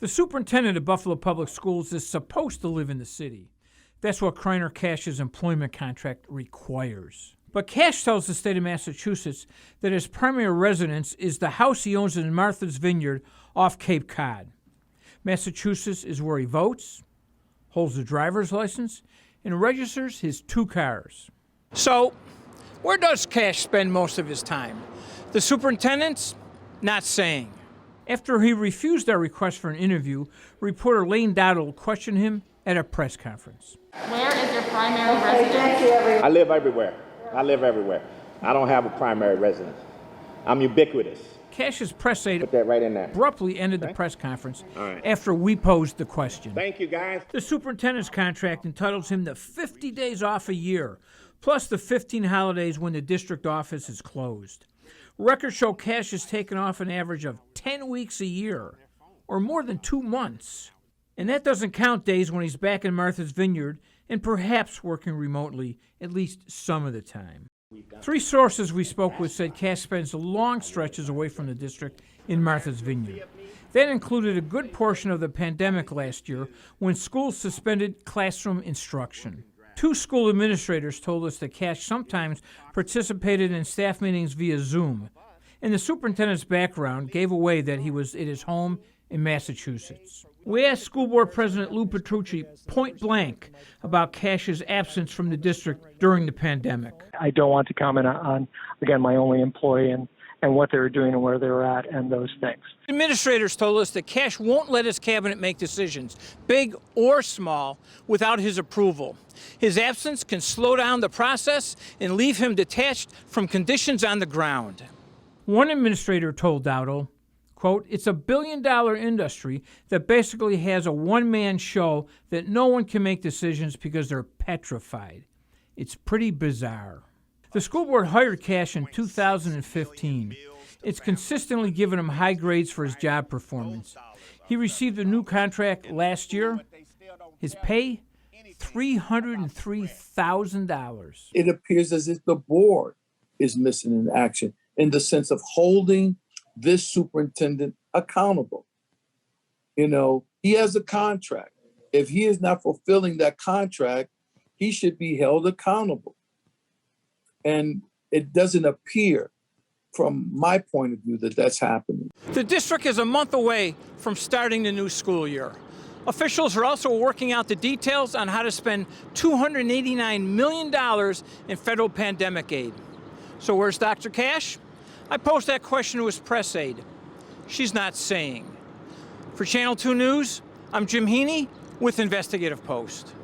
The superintendent of Buffalo Public Schools is supposed to live in the city. That's what Kreiner Cash's employment contract requires. But Cash tells the state of Massachusetts that his primary residence is the house he owns in Martha's Vineyard off Cape Cod. Massachusetts is where he votes, holds a driver's license, and registers his 2 cars. So, where does Cash spend most of his time? The superintendent's not saying. After he refused our request for an interview, reporter Lane Dowdle questioned him at a press conference. Where is your primary residence? I live everywhere. I don't have a primary residence. I'm ubiquitous. Cash's press aide Put that right in there. abruptly ended the press conference after we posed the question. Thank you, guys. The superintendent's contract entitles him to 50 days off a year, plus the 15 holidays when the district office is closed. Records show Cash has taken off an average of 10 weeks a year, or more than 2 months. And that doesn't count days when he's back in Martha's Vineyard and perhaps working remotely at least some of the time. 3 sources we spoke with said Cash spends long stretches away from the district in Martha's Vineyard. That included a good portion of the pandemic last year when schools suspended classroom instruction. 2 school administrators told us that Cash sometimes participated in staff meetings via Zoom, and the superintendent's background gave away that he was at his home in Massachusetts. We asked School Board President Lou Petrucci point blank about Cash's absence from the district during the pandemic. I don't want to comment on again, my only employee and what they were doing and where they were at and those things. Administrators told us that Cash won't let his cabinet make decisions, big or small, without his approval. His absence can slow down the process and leave him detached from conditions on the ground. One administrator told Dowdle, quote, "It's a billion-dollar industry that basically has a one-man show that no one can make decisions because they're petrified. It's pretty bizarre." The school board hired Cash in 2015. It's consistently given him high grades for his job performance. He received a new contract last year. His pay, $303,000. It appears as if the board is missing in action in the sense of holding this superintendent accountable. You know, he has a contract. If he is not fulfilling that contract, he should be held accountable. And it doesn't appear, from my point of view, that that's happening. The district is a month away from starting the new school year. Officials are also working out the details on how to spend $289 million in federal pandemic aid. So where's Dr. Cash? I posed that question to his press aide. She's not saying. For Channel 2 News, I'm Jim Heaney with Investigative Post.